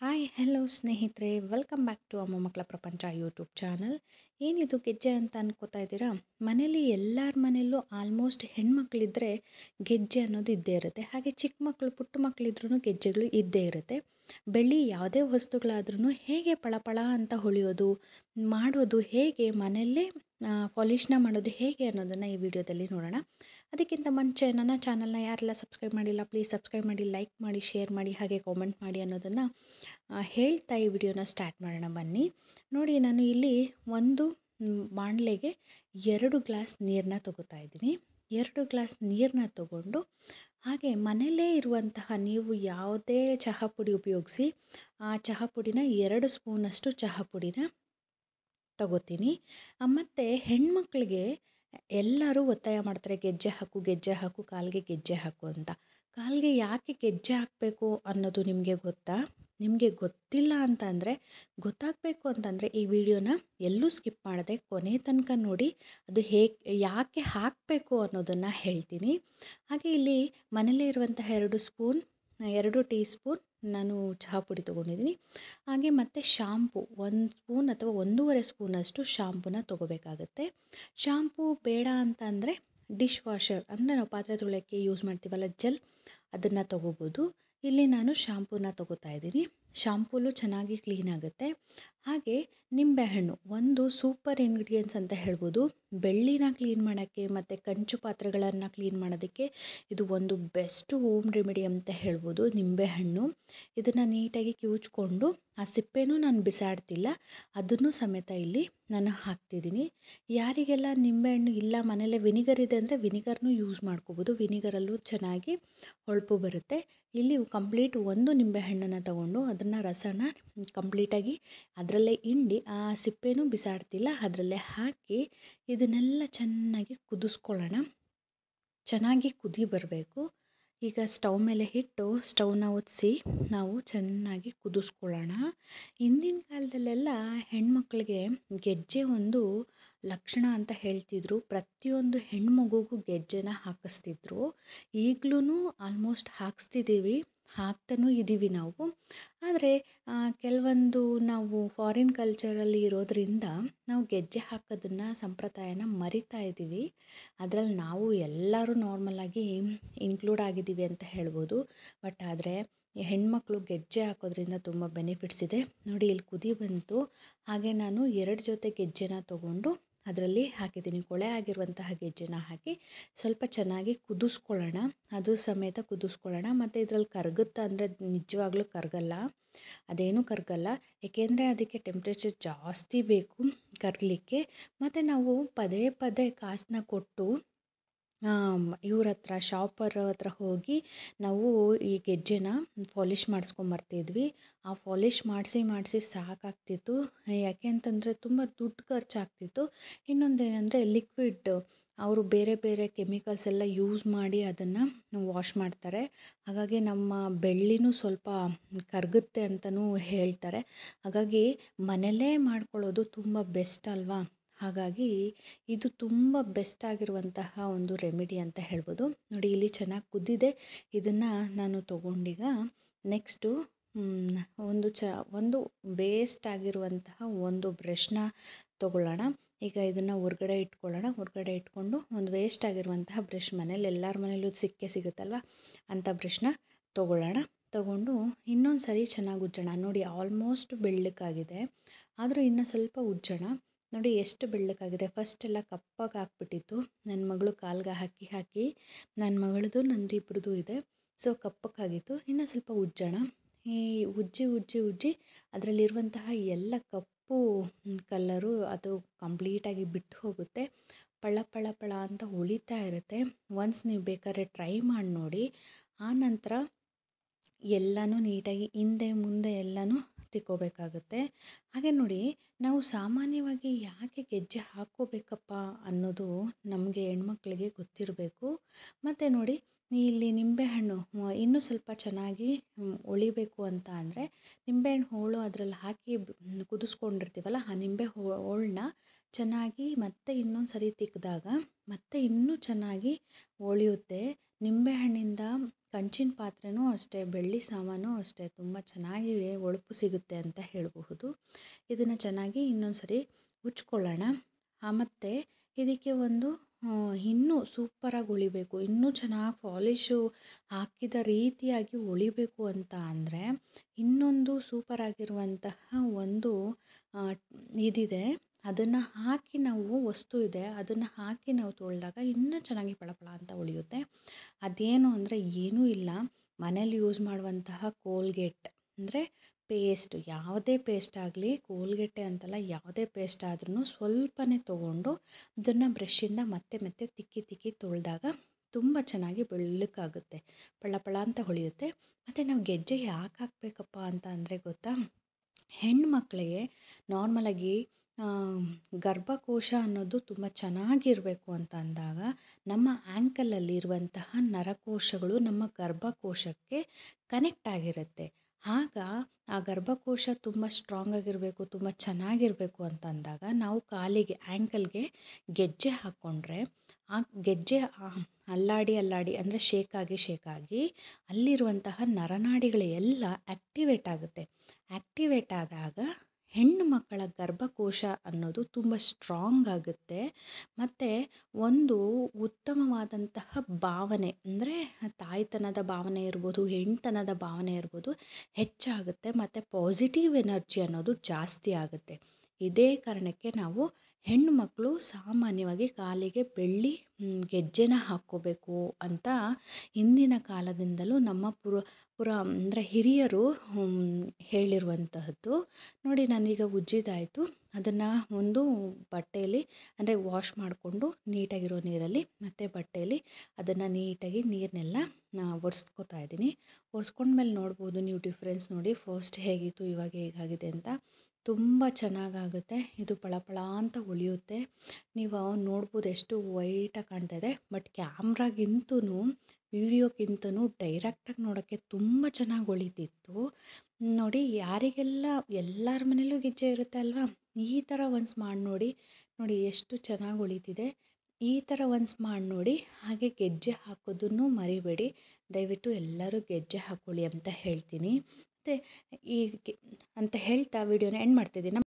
Hi hello ಸ್ನೇಹಿತರೆ, welcome back to ಅಮ್ಮ ಮಕ್ಕಳ ಪ್ರಪಂಚ ಯೂಟ್ಯೂಬ್ ಚಾನಲ್. ಏನಿದು ಗೆಜ್ಜೆ ಅಂತ ಅನ್ಕೋತಾ ಇದ್ದೀರಾ? ಮನೇಲಿ ಎಲ್ಲರ ಮನೆಯಲ್ಲೂ ಆಲ್ಮೋಸ್ಟ್ ಹೆಣ್ಮಕ್ಳಿದ್ರೆ ಗೆಜ್ಜೆ ಅನ್ನೋದು ಇದ್ದೇ ಇರುತ್ತೆ. ಹಾಗೆ ಚಿಕ್ಕ ಮಕ್ಕಳು ಪುಟ್ಟ ಮಕ್ಕಳಿದ್ರೂ ಗೆಜ್ಜೆಗಳು ಇದ್ದೇ ಇರುತ್ತೆ. ಬೆಳ್ಳಿ ಯಾವುದೇ ವಸ್ತುಗಳಾದ್ರೂ ಹೇಗೆ ಪಳಪಳ ಅಂತ ಹೊಳೆಯೋದು ಮಾಡೋದು ಹೇಗೆ, ಮನೆಯಲ್ಲೇ ಪಾಲಿಷ್ನ ಮಾಡೋದು ಹೇಗೆ ಅನ್ನೋದನ್ನು ಈ ವಿಡಿಯೋದಲ್ಲಿ ನೋಡೋಣ. ಅದಕ್ಕಿಂತ ಮುಂಚೆ ನನ್ನ ಚಾನಲ್ನ ಯಾರೆಲ್ಲ ಸಬ್ಸ್ಕ್ರೈಬ್ ಮಾಡಿಲ್ಲ ಪ್ಲೀಸ್ ಸಬ್ಸ್ಕ್ರೈಬ್ ಮಾಡಿ, ಲೈಕ್ ಮಾಡಿ, ಶೇರ್ ಮಾಡಿ, ಹಾಗೆ ಕಾಮೆಂಟ್ ಮಾಡಿ ಅನ್ನೋದನ್ನು ಹೇಳ್ತಾ ಈ ವಿಡಿಯೋನ ಸ್ಟಾರ್ಟ್ ಮಾಡೋಣ ಬನ್ನಿ. ನೋಡಿ, ನಾನು ಇಲ್ಲಿ ಒಂದು ಬಾಣಲೆಗೆ 2 ಗ್ಲಾಸ್ ನೀರನ್ನ ತಗೋತಾ ಇದ್ದೀನಿ. 2 ಗ್ಲಾಸ್ ನೀರನ್ನ ತಗೊಂಡು ಹಾಗೆ ಮನೆಯಲ್ಲೇ ಇರುವಂತಹ ನೀವು ಯಾವುದೇ ಚಹಾ ಪುಡಿ ಉಪಯೋಗಿಸಿ ಆ ಚಹಾ ಪುಡಿನ 2 ಸ್ಪೂನಷ್ಟು ಚಹಾ ಪುಡಿನ ತಗೋತೀನಿ. ಮತ್ತು ಹೆಣ್ಮಕ್ಳಿಗೆ ಎಲ್ಲರೂ ಒತ್ತಾಯ ಮಾಡ್ತಾರೆ, ಗೆಜ್ಜೆ ಹಾಕು ಗೆಜ್ಜೆ ಹಾಕು, ಕಾಲಿಗೆ ಗೆಜ್ಜೆ ಹಾಕು ಅಂತ. ಕಾಲಿಗೆ ಯಾಕೆ ಗೆಜ್ಜೆ ಹಾಕಬೇಕು ಅನ್ನೋದು ನಿಮಗೆ ಗೊತ್ತಾ? ನಿಮಗೆ ಗೊತ್ತಿಲ್ಲ ಅಂತಂದರೆ, ಗೊತ್ತಾಗಬೇಕು ಅಂತಂದರೆ ಈ ವಿಡಿಯೋನ ಎಲ್ಲೂ ಸ್ಕಿಪ್ ಮಾಡದೆ ಕೊನೆ ತನಕ ನೋಡಿ. ಅದು ಯಾಕೆ ಹಾಕಬೇಕು ಅನ್ನೋದನ್ನು ಹೇಳ್ತೀನಿ. ಹಾಗೆ ಇಲ್ಲಿ ಮನೇಲೇ ಇರುವಂತಹ 2 ಟೀ ಸ್ಪೂನ್ ನಾನು ಚಹಾ ಪುಡಿ ತೊಗೊಂಡಿದ್ದೀನಿ. ಹಾಗೆ ಮತ್ತು ಶಾಂಪು 1 ಸ್ಪೂನ್ ಅಥವಾ 1.5 ಸ್ಪೂನಷ್ಟು ಶಾಂಪೂನ ತೊಗೋಬೇಕಾಗತ್ತೆ. ಶಾಂಪೂ ಬೇಡ ಅಂತ ಅಂದರೆ ಡಿಶ್ ವಾಷರ್, ಅಂದರೆ ನಾವು ಪಾತ್ರೆ ತೊಳೆಯೋಕ್ಕೆ ಯೂಸ್ ಮಾಡ್ತೀವಲ್ಲ ಜೆಲ್, ಅದನ್ನು ತೊಗೋಬೋದು. ಇಲ್ಲಿ ನಾನು ಶಾಂಪೂನ ತೊಗೋತಾ ಇದ್ದೀನಿ. ಶಾಂಪೂಲು ಚೆನ್ನಾಗಿ ಕ್ಲೀನ್ ಆಗುತ್ತೆ. ಹಾಗೆ ನಿಂಬೆಹಣ್ಣು ಒಂದು ಸೂಪರ್ ಇಂಗ್ರೀಡಿಯೆಂಟ್ಸ್ ಅಂತ ಹೇಳ್ಬೋದು. ಬೆಳ್ಳಿನ ಕ್ಲೀನ್ ಮಾಡೋಕ್ಕೆ ಮತ್ತು ಕಂಚು ಪಾತ್ರೆಗಳನ್ನು ಕ್ಲೀನ್ ಮಾಡೋದಕ್ಕೆ ಇದು ಒಂದು ಬೆಸ್ಟ್ ಹೋಮ್ ರೆಮಿಡಿ ಅಂತ ಹೇಳ್ಬೋದು. ನಿಂಬೆಹಣ್ಣು ಇದನ್ನು ನೀಟಾಗಿ ಕಿವುಚ್ಕೊಂಡು, ಆ ಸಿಪ್ಪೆನೂ ನಾನು ಬಿಸಾಡ್ತಿಲ್ಲ, ಅದನ್ನು ಸಮೇತ ಇಲ್ಲಿ ನಾನು ಹಾಕ್ತಿದ್ದೀನಿ. ಯಾರಿಗೆಲ್ಲ ನಿಂಬೆಹಣ್ಣು ಇಲ್ಲ, ಮನೇಲೆ ವಿನಿಗರ್ ಇದೆ ಅಂದರೆ ವಿನಿಗರ್ನೂ ಯೂಸ್ ಮಾಡ್ಕೋಬೋದು. ವಿನಿಗರಲ್ಲೂ ಚೆನ್ನಾಗಿ ಹೊಳಪು ಬರುತ್ತೆ. ಇಲ್ಲಿ ಕಂಪ್ಲೀಟ್ ಒಂದು ನಿಂಬೆಹಣ್ಣನ್ನು ತಗೊಂಡು ಅದನ್ನು ರಸನ ಕಂಪ್ಲೀಟಾಗಿ ಅದರಲ್ಲೇ ಹಿಂಡಿ, ಆ ಸಿಪ್ಪೆನೂ ಬಿಸಾಡ್ತಿಲ್ಲ, ಅದರಲ್ಲೇ ಹಾಕಿ ಇದನ್ನೆಲ್ಲ ಚೆನ್ನಾಗಿ ಕುದಿಸ್ಕೊಳ್ಳೋಣ. ಚೆನ್ನಾಗಿ ಕುದಿ ಬರಬೇಕು. ಈಗ ಸ್ಟವ್ ಮೇಲೆ ಇಟ್ಟು ಸ್ಟವ್ನ ಹೊತ್ತಿಸಿ ನಾವು ಚೆನ್ನಾಗಿ ಕುದಿಸ್ಕೊಳ್ಳೋಣ. ಹಿಂದಿನ ಕಾಲದಲ್ಲೆಲ್ಲ ಹೆಣ್ಮಕ್ಳಿಗೆ ಗೆಜ್ಜೆ ಒಂದು ಲಕ್ಷಣ ಅಂತ ಹೇಳ್ತಿದ್ರು. ಪ್ರತಿಯೊಂದು ಹೆಣ್ಮಗುಗೂ ಗೆಜ್ಜೆನ ಹಾಕಿಸ್ತಿದ್ರು. ಈಗಲೂ ಆಲ್ಮೋಸ್ಟ್ ಹಾಕಿಸ್ತಿದ್ದೀವಿ, ಹಾಕ್ತಾನೂ ಇದ್ದೀವಿ ನಾವು. ಆದರೆ ಕೆಲವೊಂದು ನಾವು ಫಾರಿನ್ ಕಲ್ಚರಲ್ಲಿ ಇರೋದರಿಂದ ನಾವು ಗೆಜ್ಜೆ ಹಾಕೋದನ್ನು ಸಂಪ್ರದಾಯನ ಮರಿತಾ ಇದ್ದೀವಿ. ಅದರಲ್ಲಿ ನಾವು ಎಲ್ಲರೂ ನಾರ್ಮಲಾಗಿ ಇನ್ಕ್ಲೂಡ್ ಆಗಿದ್ದೀವಿ ಅಂತ ಹೇಳ್ಬೋದು. ಬಟ್ ಆದರೆ ಹೆಣ್ಮಕ್ಳು ಗೆಜ್ಜೆ ಹಾಕೋದ್ರಿಂದ ತುಂಬ ಬೆನಿಫಿಟ್ಸ್ ಇದೆ. ನೋಡಿ, ಇಲ್ಲಿ ಕುದಿ ಬಂತು. ಹಾಗೆ ನಾನು 2 ಜೊತೆ ಗೆಜ್ಜೆನ ತೊಗೊಂಡು ಅದರಲ್ಲಿ ಹಾಕಿದ್ದೀನಿ. ಕೊಳೆ ಆಗಿರುವಂತಹ ಗೆಜ್ಜೆನ ಹಾಕಿ ಸ್ವಲ್ಪ ಚೆನ್ನಾಗಿ ಕುದಿಸ್ಕೊಳ್ಳೋಣ. ಅದು ಸಮೇತ ಕುದಿಸ್ಕೊಳ್ಳೋಣ. ಮತ್ತು ಇದರಲ್ಲಿ ಕರಗುತ್ತಾ ಅಂದರೆ ನಿಜವಾಗ್ಲೂ ಕರಗಲ್ಲ, ಅದೇನೂ ಕರಗಲ್ಲ. ಏಕೆಂದರೆ ಅದಕ್ಕೆ ಟೆಂಪ್ರೇಚರ್ ಜಾಸ್ತಿ ಬೇಕು ಕರಗಲಿಕ್ಕೆ. ಮತ್ತು ನಾವು ಪದೇ ಪದೇ ಕಾಸನ್ನ ಕೊಟ್ಟು ಇವ್ರ ಹತ್ರ, ಶಾಪರ್ ಹತ್ರ ಹೋಗಿ ನಾವು ಈ ಗೆಜ್ಜೆನ ಪಾಲಿಷ್ ಮಾಡಿಸ್ಕೊಂಬರ್ತಿದ್ವಿ. ಆ ಪಾಲಿಷ್ ಮಾಡಿಸಿ ಸಾಕಾಗ್ತಿತ್ತು. ಯಾಕೆ ಅಂತಂದರೆ ತುಂಬ ದುಡ್ಡು ಖರ್ಚಾಗ್ತಿತ್ತು. ಇನ್ನೊಂದೇನೆಂದರೆ ಲಿಕ್ವಿಡ್, ಅವರು ಬೇರೆ ಬೇರೆ ಕೆಮಿಕಲ್ಸ್ ಎಲ್ಲ ಯೂಸ್ ಮಾಡಿ ಅದನ್ನು ವಾಶ್ ಮಾಡ್ತಾರೆ. ಹಾಗಾಗಿ ನಮ್ಮ ಬೆಳ್ಳಿನೂ ಸ್ವಲ್ಪ ಕರಗುತ್ತೆ ಅಂತಲೂ ಹೇಳ್ತಾರೆ. ಹಾಗಾಗಿ ಮನೆಯಲ್ಲೇ ಮಾಡ್ಕೊಳ್ಳೋದು ತುಂಬ ಬೆಸ್ಟ್ ಅಲ್ವಾ? ಹಾಗಾಗಿ ಇದು ತುಂಬ ಬೆಸ್ಟ್ ಆಗಿರುವಂತಹ ಒಂದು ರೆಮಿಡಿ ಅಂತ ಹೇಳ್ಬೋದು. ನೋಡಿ, ಇಲ್ಲಿ ಚೆನ್ನಾಗಿ ಕುದ್ದಿದೆ. ಇದನ್ನು ನಾನು ತೊಗೊಂಡೀಗ ನೆಕ್ಸ್ಟು ಒಂದು ವೇಸ್ಟ್ ಆಗಿರುವಂತಹ ಒಂದು ಬ್ರಷ್ನ ತೊಗೊಳ್ಳೋಣ. ಈಗ ಇದನ್ನು ಹೊರ್ಗಡೆ ಇಟ್ಕೊಳ್ಳೋಣ. ಹೊರಗಡೆ ಇಟ್ಕೊಂಡು ಒಂದು ವೇಸ್ಟ್ ಆಗಿರುವಂತಹ ಬ್ರಷ್, ಮನೇಲಿ ಎಲ್ಲರ ಮನೇಲೂ ಸಿಗುತ್ತಲ್ವ, ಅಂಥ ಬ್ರಷ್ನ ತೊಗೊಳ್ಳೋಣ. ತೊಗೊಂಡು ಇನ್ನೊಂದು ಸರಿ ಚೆನ್ನಾಗಿ ಉಜ್ಜೋಣ. ನೋಡಿ, ಆಲ್ಮೋಸ್ಟ್ ಬೆಳ್ಳಕ್ಕಾಗಿದೆ, ಆದರೂ ಇನ್ನೂ ಸ್ವಲ್ಪ ಉಜ್ಜೋಣ. ನೋಡಿ ಎಷ್ಟು ಬೆಳ್ಳಕ್ಕಾಗಿದೆ. ಫಸ್ಟೆಲ್ಲ ಕಪ್ಪಾಗಿ ಹಾಕ್ಬಿಟ್ಟಿತ್ತು. ನನ್ನ ಮಗಳು ಕಾಲ್ಗೆ ಹಾಕಿ ನನ್ನ ಮಗಳದು ನಂದು ಇಬ್ಬರದು ಇದೆ, ಸೊ ಕಪ್ಪಕ್ಕಾಗಿತ್ತು. ಇನ್ನೂ ಸ್ವಲ್ಪ ಉಜ್ಜೋಣ. ಈ ಉಜ್ಜಿ ಅದರಲ್ಲಿರುವಂತಹ ಎಲ್ಲ ಕಪ್ಪು ಕಲ್ಲರು ಅದು ಕಂಪ್ಲೀಟಾಗಿ ಬಿಟ್ಟು ಹೋಗುತ್ತೆ. ಪಳ ಪಳ ಪಳ ಅಂತ ಹೊಳಿತಾ ಇರುತ್ತೆ. ಒನ್ಸ್ ನೀವು ಬೇಕಾದ್ರೆ ಟ್ರೈ ಮಾಡಿ ನೋಡಿ. ಆನಂತರ ಎಲ್ಲನೂ ನೀಟಾಗಿ ಹಿಂದೆ ಮುಂದೆ ಎಲ್ಲನೂ ತಿಕ್ಕೋಬೇಕಾಗುತ್ತೆ. ಹಾಗೆ ನೋಡಿ, ನಾವು ಸಾಮಾನ್ಯವಾಗಿ ಯಾಕೆ ಗೆಜ್ಜೆ ಹಾಕ್ಕೋಬೇಕಪ್ಪ ಅನ್ನೋದು ನಮಗೆ ಹೆಣ್ಮಕ್ಳಿಗೆ ಗೊತ್ತಿರಬೇಕು. ಮತ್ತು ನೋಡಿ, ಇಲ್ಲಿ ನಿಂಬೆಹಣ್ಣು ಇನ್ನೂ ಸ್ವಲ್ಪ ಚೆನ್ನಾಗಿ ಹೊಳಿಬೇಕು ಅಂತ ಅಂದರೆ ನಿಂಬೆಹಣ್ಣು ಹೋಳು ಅದರಲ್ಲಿ ಹಾಕಿ ಕುದಿಸ್ಕೊಂಡಿರ್ತೀವಲ್ಲ, ಆ ಹೋಳನ್ನ ಚೆನ್ನಾಗಿ ಮತ್ತೆ ಇನ್ನೊಂದು ಸರಿ ತಿಕ್ಕಿದಾಗ ಮತ್ತೆ ಇನ್ನೂ ಚೆನ್ನಾಗಿ ಹೊಳೆಯುತ್ತೆ. ನಿಂಬೆಹಣ್ಣಿಂದ ಕಂಚಿನ ಪಾತ್ರೆನೂ ಅಷ್ಟೇ, ಬೆಳ್ಳಿ ಸಾಮಾನು ಅಷ್ಟೇ ತುಂಬ ಚೆನ್ನಾಗಿ ಹೊಳಪು ಸಿಗುತ್ತೆ ಅಂತ ಹೇಳಬಹುದು. ಇದನ್ನು ಚೆನ್ನಾಗಿ ಇನ್ನೊಂದು ಸರಿ ಉಜ್ಕೊಳ್ಳೋಣ. ಮತ್ತು ಇದಕ್ಕೆ ಒಂದು ಇನ್ನೂ ಸೂಪರಾಗಿ ಹೊಳಿಬೇಕು, ಇನ್ನೂ ಚೆನ್ನಾಗಿ ಪಾಲಿಶು ಹಾಕಿದ ರೀತಿಯಾಗಿ ಹೊಳಿಬೇಕು ಅಂತ ಅಂದರೆ ಇನ್ನೊಂದು ಸೂಪರಾಗಿರುವಂತಹ ಒಂದು ಇದಿದೆ. ಅದನ್ನು ಹಾಕಿ ವಸ್ತು ಇದೆ, ಅದನ್ನು ಹಾಕಿ ನಾವು ತೊಳೆದಾಗ ಇನ್ನೂ ಚೆನ್ನಾಗಿ ಪಳಪಳ ಅಂತ ಹೊಳೆಯುತ್ತೆ. ಅದೇನು ಅಂದರೆ ಏನೂ ಇಲ್ಲ, ಮನೇಲಿ ಯೂಸ್ ಮಾಡುವಂತಹ ಕೋಲ್ಗೇಟ್ ಅಂದರೆ ಪೇಸ್ಟ್, ಯಾವುದೇ ಪೇಸ್ಟ್ ಆಗಲಿ, ಕೋಲ್ಗೇಟೆ ಅಂತಲ್ಲ, ಯಾವುದೇ ಪೇಸ್ಟ್ ಆದ್ರೂ ಸ್ವಲ್ಪನೇ ತೊಗೊಂಡು ಅದನ್ನು ಬ್ರಷಿಂದ ಮತ್ತೆ ಮತ್ತೆ ತಿಕ್ಕಿ ತೊಳೆದಾಗ ತುಂಬ ಚೆನ್ನಾಗಿ ಬೆಳ್ಳಕ್ಕಾಗುತ್ತೆ, ಪಳ ಅಂತ ಹೊಳೆಯುತ್ತೆ. ಮತ್ತು ನಾವು ಗೆಜ್ಜೆ ಯಾಕೆ ಹಾಕಬೇಕಪ್ಪ ಅಂತ ಅಂದರೆ ಗೊತ್ತಾ, ಹೆಣ್ಮಕ್ಳಿಗೆ ನಾರ್ಮಲಾಗಿ ಗರ್ಭಕೋಶ ಅನ್ನೋದು ತುಂಬ ಚೆನ್ನಾಗಿರಬೇಕು ಅಂತ ಅಂದಾಗ ನಮ್ಮ ಆ್ಯಂಕಲಲ್ಲಿ ಇರುವಂತಹ ನರಕೋಶಗಳು ನಮ್ಮ ಗರ್ಭಕೋಶಕ್ಕೆ ಕನೆಕ್ಟ್ ಆಗಿರುತ್ತೆ. ಆಗ ಆ ಗರ್ಭಕೋಶ ತುಂಬ ಸ್ಟ್ರಾಂಗ್ ಆಗಿರಬೇಕು, ತುಂಬ ಚೆನ್ನಾಗಿರಬೇಕು ಅಂತ ಅಂದಾಗ ನಾವು ಕಾಲಿಗೆ ಆ್ಯಂಕಲ್ಗೆ ಗೆಜ್ಜೆ ಹಾಕ್ಕೊಂಡ್ರೆ ಆ ಗೆಜ್ಜೆ ಅಲ್ಲಾಡಿ ಅಂದರೆ ಶೇಕಾಗಿ ಅಲ್ಲಿರುವಂತಹ ನರನಾಡಿಗಳು ಎಲ್ಲ ಆ್ಯಕ್ಟಿವೇಟ್ ಆಗುತ್ತೆ. ಆ್ಯಕ್ಟಿವೇಟ್ ಆದಾಗ ಹೆಣ್ಣು ಮಕ್ಕಳ ಗರ್ಭಕೋಶ ಅನ್ನೋದು ತುಂಬ ಸ್ಟ್ರಾಂಗ್ ಆಗುತ್ತೆ. ಮತ್ತು ಒಂದು ಉತ್ತಮವಾದಂತಹ ಭಾವನೆ ಅಂದರೆ ತಾಯ್ತನದ ಭಾವನೆ ಇರ್ಬೋದು, ಹೆಣ್ತನದ ಭಾವನೆ ಇರ್ಬೋದು ಹೆಚ್ಚಾಗುತ್ತೆ. ಮತ್ತು ಪಾಸಿಟಿವ್ ಎನರ್ಜಿ ಅನ್ನೋದು ಜಾಸ್ತಿ ಆಗುತ್ತೆ. ಇದೇ ಕಾರಣಕ್ಕೆ ನಾವು ಹೆಣ್ಣು ಮಕ್ಕಳು ಸಾಮಾನ್ಯವಾಗಿ ಕಾಲಿಗೆ ಬೆಳ್ಳಿ ಗೆಜ್ಜೆನ ಹಾಕ್ಕೋಬೇಕು ಅಂತ ಹಿಂದಿನ ಕಾಲದಿಂದಲೂ ನಮ್ಮ ಅಂದರೆ ಹಿರಿಯರು ಹೇಳಿರುವಂತಹದ್ದು. ನೋಡಿ, ನಾನೀಗ ಉಜ್ಜಿದಾಯಿತು, ಅದನ್ನು ಒಂದು ಬಟ್ಟೆಯಲ್ಲಿ ಅಂದರೆ ವಾಶ್ ಮಾಡಿಕೊಂಡು ನೀಟಾಗಿರೋ ನೀರಲ್ಲಿ ಮತ್ತು ಬಟ್ಟೆಯಲ್ಲಿ ಅದನ್ನು ನೀಟಾಗಿ ನೀರನ್ನೆಲ್ಲ ಒರೆಸ್ಕೊತಾ ಇದ್ದೀನಿ. ಒರೆಸ್ಕೊಂಡ್ಮೇಲೆ ನೋಡ್ಬೋದು ನೀವು ಡಿಫ್ರೆನ್ಸ್ ನೋಡಿ, ಫಸ್ಟ್ ಹೇಗಿತ್ತು ಇವಾಗ ಹೇಗಾಗಿದೆ ಅಂತ. ತುಂಬ ಚೆನ್ನಾಗಾಗುತ್ತೆ, ಇದು ಪಳಪಳ ಅಂತ ಹೊಳೆಯುತ್ತೆ. ನೀವು ನೋಡ್ಬೋದು ಎಷ್ಟು ವೈಟಾಗಿ ಕಾಣ್ತಾ ಇದೆ. ಬಟ್ ಕ್ಯಾಮ್ರಾಗಿಂತೂ ವಿಡಿಯೋಕ್ಕಿಂತನೂ ಡೈರೆಕ್ಟಾಗಿ ನೋಡೋಕ್ಕೆ ತುಂಬ ಚೆನ್ನಾಗಿ ಹೊಳಿತಿತ್ತು. ನೋಡಿ, ಯಾರಿಗೆಲ್ಲ ಎಲ್ಲರ ಮನೇಲೂ ಗೆಜ್ಜೆ ಇರುತ್ತೆ ಅಲ್ವಾ, ಈ ಥರ ಒನ್ಸ್ ಮಾಡಿ ನೋಡಿ ಎಷ್ಟು ಚೆನ್ನಾಗಿ ಹೊಳಿತಿದೆ. ಈ ಥರ ಒನ್ಸ್ ಮಾಡಿ ನೋಡಿ. ಹಾಗೆ ಗೆಜ್ಜೆ ಹಾಕೋದನ್ನು ಮರಿಬೇಡಿ, ದಯವಿಟ್ಟು ಎಲ್ಲರೂ ಗೆಜ್ಜೆ ಹಾಕ್ಕೊಳ್ಳಿ ಅಂತ ಹೇಳ್ತೀನಿ. ಮತ್ತು ಅಂತ ಹೇಳ್ತಾ ವಿಡಿಯೋನ ಎಂಡ್ ಮಾಡ್ತಿದ್ದೀನಿ.